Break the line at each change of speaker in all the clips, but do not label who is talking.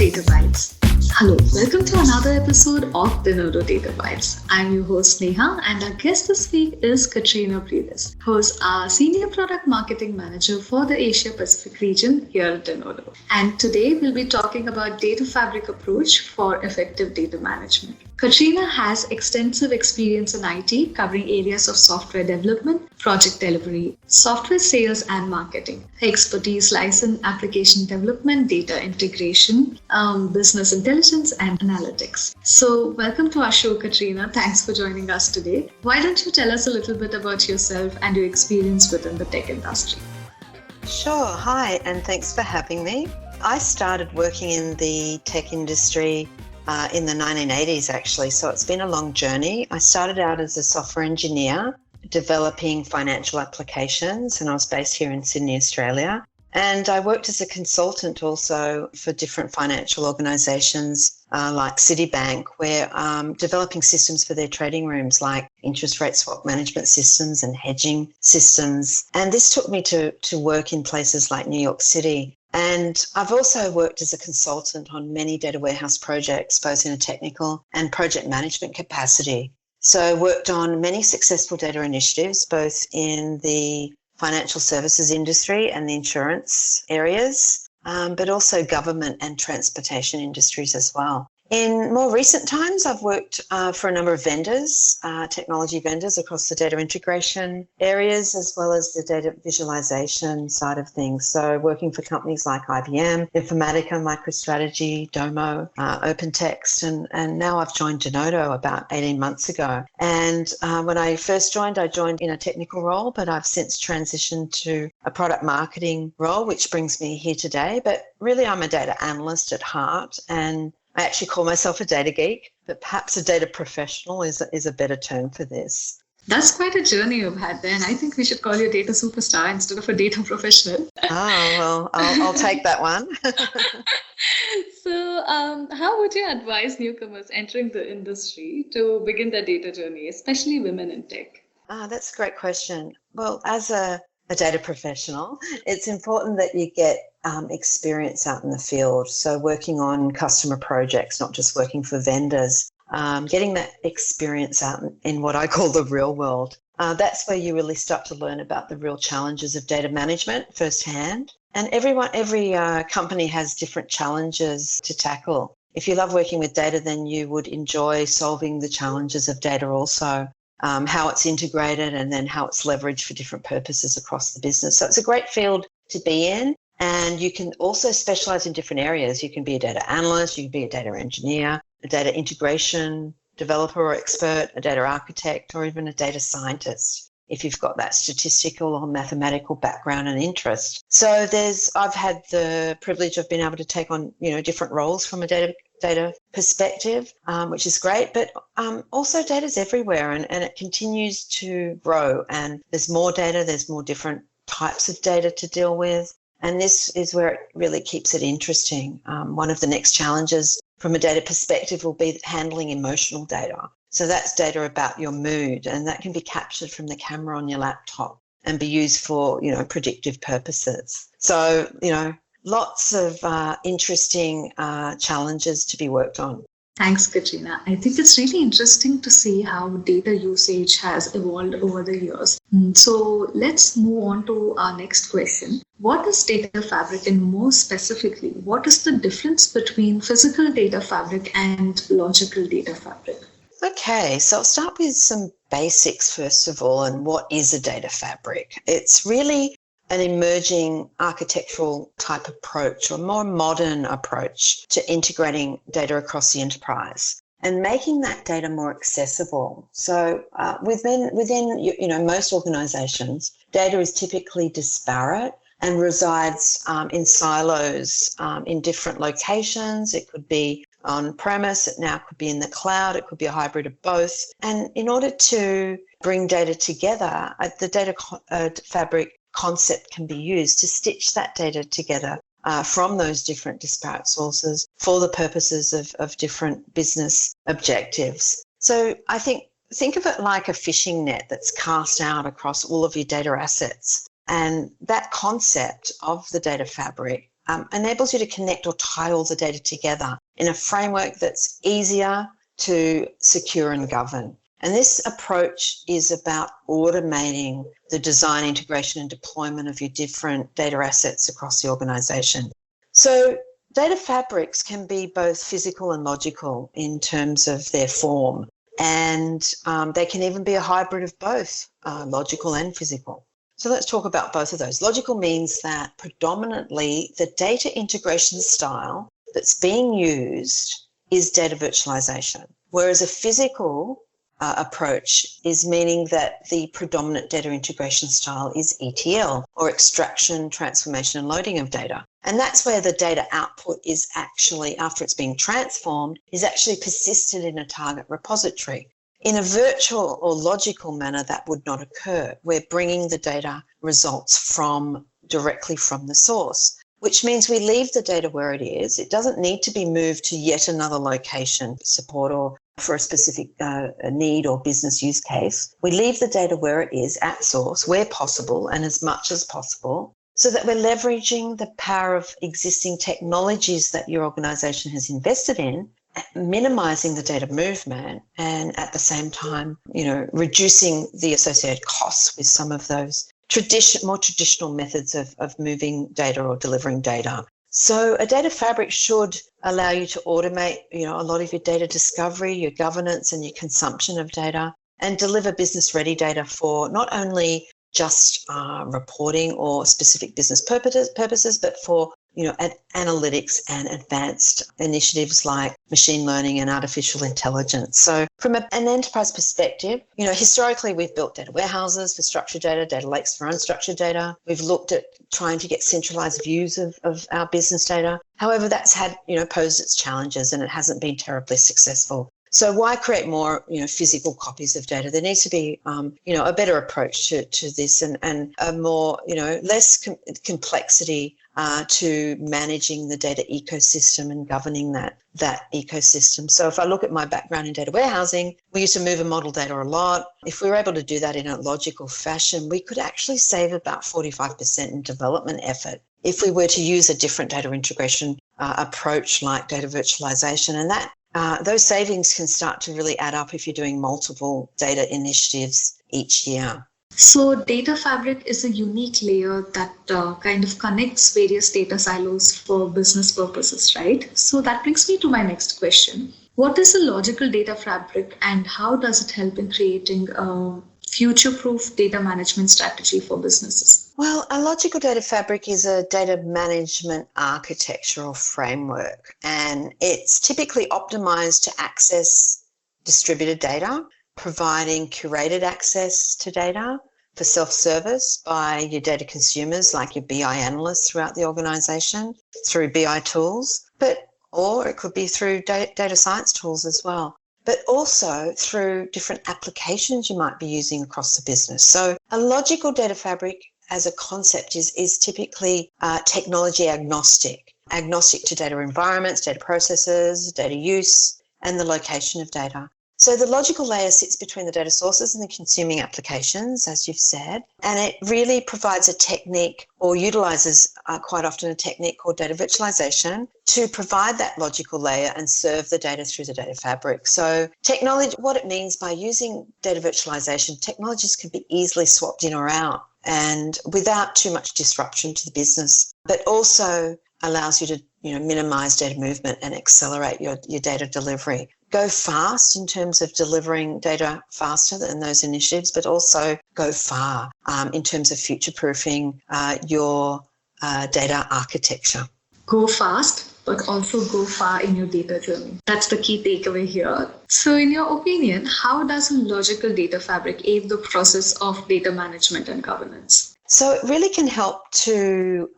Data Bites. Hello, welcome to another episode of Denodo Data Bites. I'm your host Neha, and our guest this week is Katrina Briedis, who's our Senior Product Marketing Manager for the Asia Pacific region here at Denodo. And today we'll be talking about data fabric approach for effective data management. Katrina has extensive experience in IT, covering areas of software development, project delivery, software sales, and marketing. Her expertise lies in application development, data integration, business intelligence, and analytics. So, welcome to our show, Katrina. Thanks for joining us today. Why don't you tell us a little bit about yourself and your experience within the tech industry?
Sure. Hi, and thanks for having me. I started working in the tech industry in the 1980s, actually, so it's been a long journey. I started out as a software engineer developing financial applications, and I was based here in Sydney, Australia. And I worked as a consultant also for different financial organisations like Citibank, where developing systems for their trading rooms like interest rate swap management systems and hedging systems. And this took me to work in places like New York City. And I've also worked as a consultant on many data warehouse projects, both in a technical and project management capacity. So I worked on many successful data initiatives, both in the financial services industry and the insurance areas, but also government and transportation industries as well. In more recent times, I've worked for a number of vendors, technology vendors across the data integration areas, as well as the data visualization side of things. So working for companies like IBM, Informatica, MicroStrategy, Domo, OpenText, and now I've joined Denodo about 18 months ago. And when I first joined, I joined in a technical role, but I've since transitioned to a product marketing role, which brings me here today. But really, I'm a data analyst at heart, and I actually call myself a data geek, but perhaps a data professional is a better term for this.
That's quite a journey you've had there, and I think we should call you a data superstar instead of a data professional.
Oh, well, I'll take that one.
So, how would you advise newcomers entering the industry to begin their data journey, especially women in tech?
That's a great question. Well, as a data professional, it's important that you get experience out in the field. So working on customer projects, not just working for vendors, getting that experience out in what I call the real world. That's where you really start to learn about the real challenges of data management firsthand. And every company has different challenges to tackle. If you love working with data, then you would enjoy solving the challenges of data also. How it's integrated and then how it's leveraged for different purposes across the business. So it's a great field to be in, and you can also specialize in different areas. You can be a data analyst, you can be a data engineer, a data integration developer or expert, a data architect, or even a data scientist if you've got that statistical or mathematical background and interest. So I've had the privilege of being able to take on, different roles from a data perspective, which is great, but also data's everywhere and it continues to grow, and there's more data, there's more different types of data to deal with, and this is where it really keeps it interesting. One of the next challenges from a data perspective will be handling emotional data. So that's data about your mood, and that can be captured from the camera on your laptop and be used for, predictive purposes. So, lots of interesting challenges to be worked on.
Thanks, Katrina. I think it's really interesting to see how data usage has evolved over the years. So let's move on to our next question. What is data fabric, and more specifically, what is the difference between physical data fabric and logical data fabric?
Okay, so I'll start with some basics first of all, and what is a data fabric? It's really an emerging architectural type approach, or more modern approach to integrating data across the enterprise and making that data more accessible. So within most organizations, data is typically disparate and resides in silos in different locations. It could be on premise, it now could be in the cloud, it could be a hybrid of both. And in order to bring data together, the data fabric concept can be used to stitch that data together from those different disparate sources for the purposes of different business objectives. So I think of it like a fishing net that's cast out across all of your data assets. And that concept of the data fabric enables you to connect or tie all the data together in a framework that's easier to secure and govern. And this approach is about automating the design, integration and deployment of your different data assets across the organisation. So data fabrics can be both physical and logical in terms of their form, and they can even be a hybrid of both, logical and physical. So let's talk about both of those. Logical means that predominantly the data integration style that's being used is data virtualization, whereas a physical approach is meaning that the predominant data integration style is ETL, or extraction, transformation and loading of data. And that's where the data output is actually, after it's being transformed, is actually persisted in a target repository. In a virtual or logical manner, that would not occur. We're bringing the data results directly from the source, which means we leave the data where it is. It doesn't need to be moved to yet another location for support or for a specific need or business use case. We leave the data where it is at source, where possible and as much as possible, so that we're leveraging the power of existing technologies that your organisation has invested in, minimising the data movement, and at the same time, reducing the associated costs with some of those more traditional methods of moving data or delivering data. So a data fabric should allow you to automate, a lot of your data discovery, your governance and your consumption of data, and deliver business-ready data for not only just reporting or specific business purposes, but for analytics and advanced initiatives like machine learning and artificial intelligence. So from an enterprise perspective, historically we've built data warehouses for structured data lakes for unstructured data. We've looked at trying to get centralized views of our business data. However, that's had, posed its challenges and it hasn't been terribly successful. So why create more, physical copies of data? There needs to be, a better approach to this and a more, less complexity to managing the data ecosystem and governing that ecosystem. So if I look at my background in data warehousing, we used to move and model data a lot. If we were able to do that in a logical fashion, we could actually save about 45% in development effort if we were to use a different data integration approach like data virtualization. And that those savings can start to really add up if you're doing multiple data initiatives each year.
So data fabric is a unique layer that kind of connects various data silos for business purposes, right? So that brings me to my next question. What is a logical data fabric and how does it help in creating a future-proof data management strategy for businesses?
Well, a logical data fabric is a data management architectural framework, and it's typically optimized to access distributed data, providing curated access to data for self-service by your data consumers like your BI analysts throughout the organisation through BI tools, or it could be through data science tools as well, but also through different applications you might be using across the business. So a logical data fabric as a concept is typically technology agnostic to data environments, data processes, data use, and the location of data. So the logical layer sits between the data sources and the consuming applications, as you've said, and it really provides a technique or utilises quite often a technique called data virtualization to provide that logical layer and serve the data through the data fabric. So technology, what it means by using data virtualization, technologies can be easily swapped in or out and without too much disruption to the business, but also allows you to minimize data movement and accelerate your data delivery. Go fast in terms of delivering data faster than those initiatives, but also go far in terms of future-proofing your data architecture.
Go fast, but also go far in your data journey. That's the key takeaway here. So in your opinion, how does a logical data fabric aid the process of data management and governance?
So it really can help to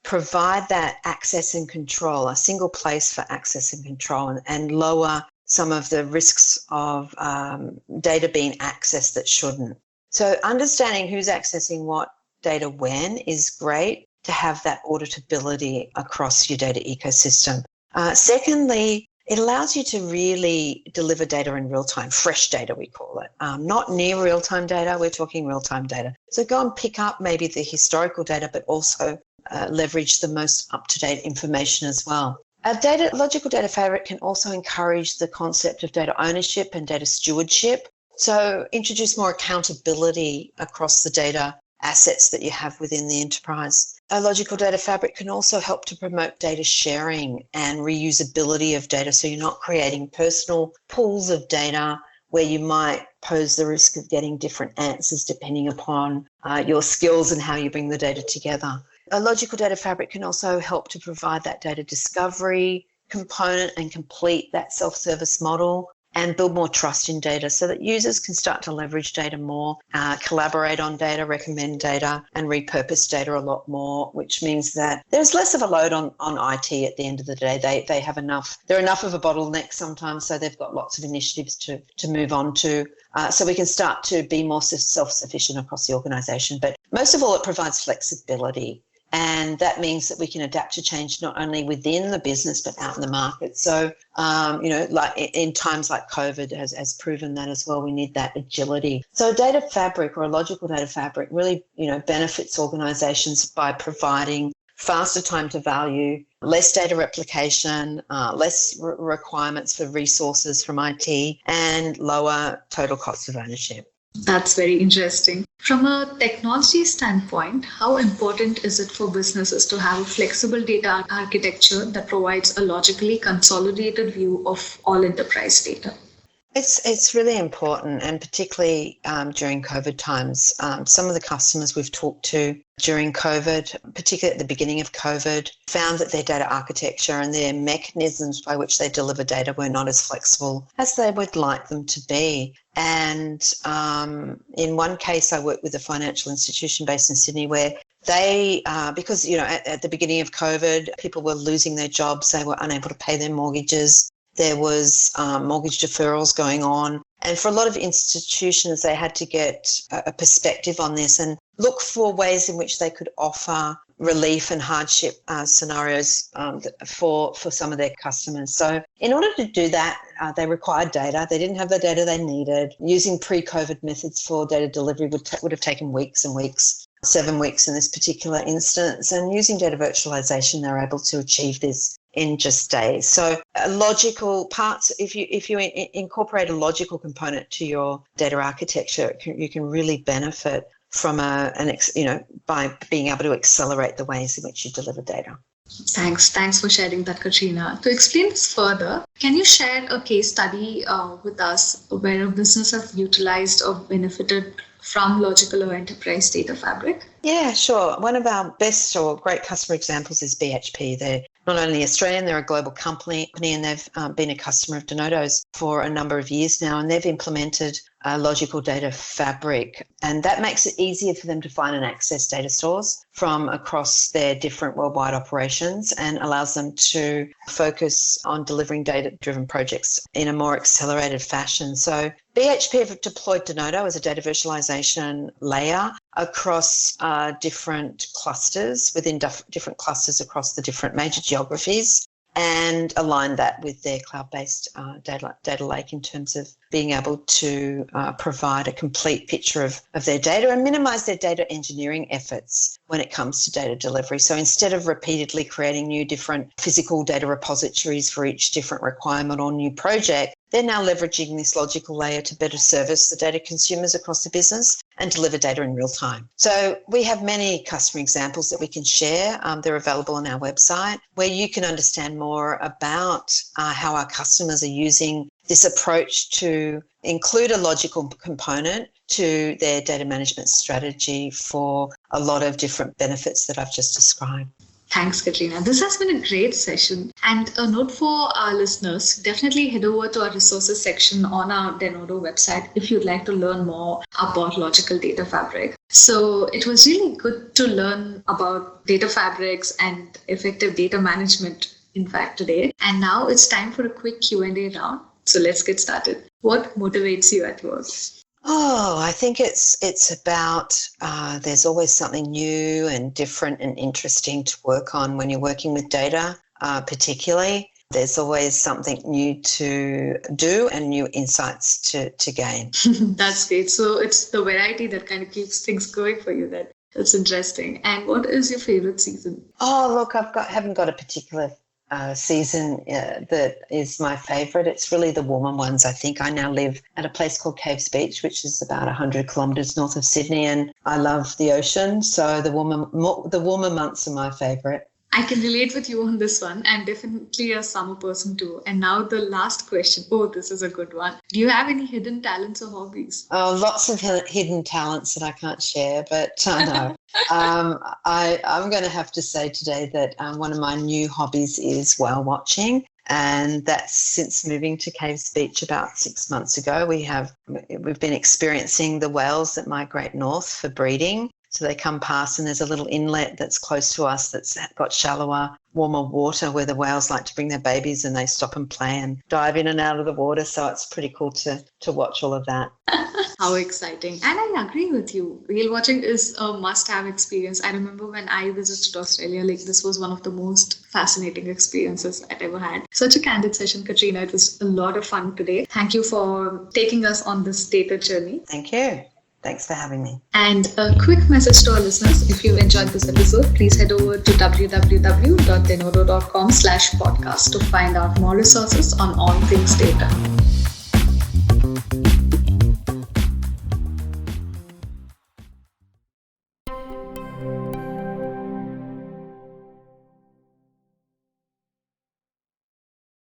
provide that access and control, a single place for access and control, and lower some of the risks of data being accessed that shouldn't. So understanding who's accessing what data when is great to have that auditability across your data ecosystem. Secondly, it allows you to really deliver data in real time, fresh data we call it, not near real time data, we're talking real time data. So go and pick up maybe the historical data, but also leverage the most up-to-date information as well. Logical data fabric can also encourage the concept of data ownership and data stewardship. So introduce more accountability across the data assets that you have within the enterprise. A logical data fabric can also help to promote data sharing and reusability of data, so you're not creating personal pools of data where you might pose the risk of getting different answers depending upon your skills and how you bring the data together. A logical data fabric can also help to provide that data discovery component and complete that self-service model and build more trust in data so that users can start to leverage data more, collaborate on data, recommend data, and repurpose data a lot more, which means that there's less of a load on IT at the end of the day. They have enough. They're enough of a bottleneck sometimes, so they've got lots of initiatives to move on to. So we can start to be more self-sufficient across the organisation. But most of all, it provides flexibility. And that means that we can adapt to change not only within the business, but out in the market. So, like in times like COVID has proven that as well, we need that agility. So data fabric or a logical data fabric really, benefits organisations by providing faster time to value, less data replication, less requirements for resources from IT, and lower total cost of ownership.
That's very interesting. From a technology standpoint, how important is it for businesses to have a flexible data architecture that provides a logically consolidated view of all enterprise data?
It's really important, and particularly during COVID times. Some of the customers we've talked to during COVID, particularly at the beginning of COVID, found that their data architecture and their mechanisms by which they deliver data were not as flexible as they would like them to be. And in one case, I worked with a financial institution based in Sydney where they, because, at the beginning of COVID, people were losing their jobs, they were unable to pay their mortgages. There was mortgage deferrals going on. And for a lot of institutions, they had to get a perspective on this and look for ways in which they could offer relief and hardship scenarios for some of their customers. So in order to do that, they required data. They didn't have the data they needed. Using pre-COVID methods for data delivery would have taken weeks and weeks, 7 weeks in this particular instance. And using data virtualization, they're able to achieve this in just days. So logical parts, if you incorporate a logical component to your data architecture, you can really benefit from by being able to accelerate the ways in which you deliver data.
Thanks for sharing that, Katrina. To explain this further, can you share a case study with us where a business has utilized or benefited from logical or enterprise data fabric?
Yeah, sure. One of our best or great customer examples is BHP. They're not only Australian, they're a global company, and they've been a customer of Denodo's for a number of years now, and they've implemented a logical data fabric, and that makes it easier for them to find and access data stores from across their different worldwide operations and allows them to focus on delivering data-driven projects in a more accelerated fashion. So BHP have deployed Denodo as a data visualization layer across different clusters, within different clusters across the different major geographies, and align that with their cloud-based data lake in terms of being able to provide a complete picture of their data and minimise their data engineering efforts when it comes to data delivery. So instead of repeatedly creating new different physical data repositories for each different requirement or new project, they're now leveraging this logical layer to better service the data consumers across the business and deliver data in real time. So we have many customer examples that we can share. They're available on our website where you can understand more about how our customers are using this approach to include a logical component to their data management strategy for a lot of different benefits that I've just described.
Thanks, Katrina. This has been a great session. And a note for our listeners, definitely head over to our resources section on our Denodo website if you'd like to learn more about logical data fabric. So it was really good to learn about data fabrics and effective data management, in fact, today. And now it's time for a quick Q&A round. So let's get started. What motivates you at work?
Oh, I think it's about there's always something new and different and interesting to work on when you're working with data, particularly. There's always something new to do and new insights to gain.
That's great. So it's the variety that kind of keeps things going for you then. That's interesting. And what is your favorite season?
Oh, look, haven't got a particular season that is my favourite. It's really the warmer ones, I think. I now live at a place called Caves Beach, which is about 100 kilometres north of Sydney, and I love the ocean. So the warmer months are my favourite.
I can relate with you on this one. I'm definitely a summer person too. And now the last question. Oh, this is a good one. Do you have any hidden talents or hobbies?
Oh, lots of hidden talents that I can't share, but no. I'm going to have to say today that one of my new hobbies is whale watching. And that's since moving to Caves Beach about 6 months ago. We've been experiencing the whales that migrate north for breeding. So they come past and there's a little inlet that's close to us that's got shallower, warmer water where the whales like to bring their babies and they stop and play and dive in and out of the water. So it's pretty cool to watch all of that.
How exciting. And I agree with you. Whale watching is a must-have experience. I remember when I visited Australia, this was one of the most fascinating experiences I've ever had. Such a candid session, Katrina. It was a lot of fun today. Thank you for taking us on this data journey.
Thank you. Thanks for having me.
And a quick message to our listeners. If you enjoyed this episode, please head over to www.denodo.com/podcast to find out more resources on all things data.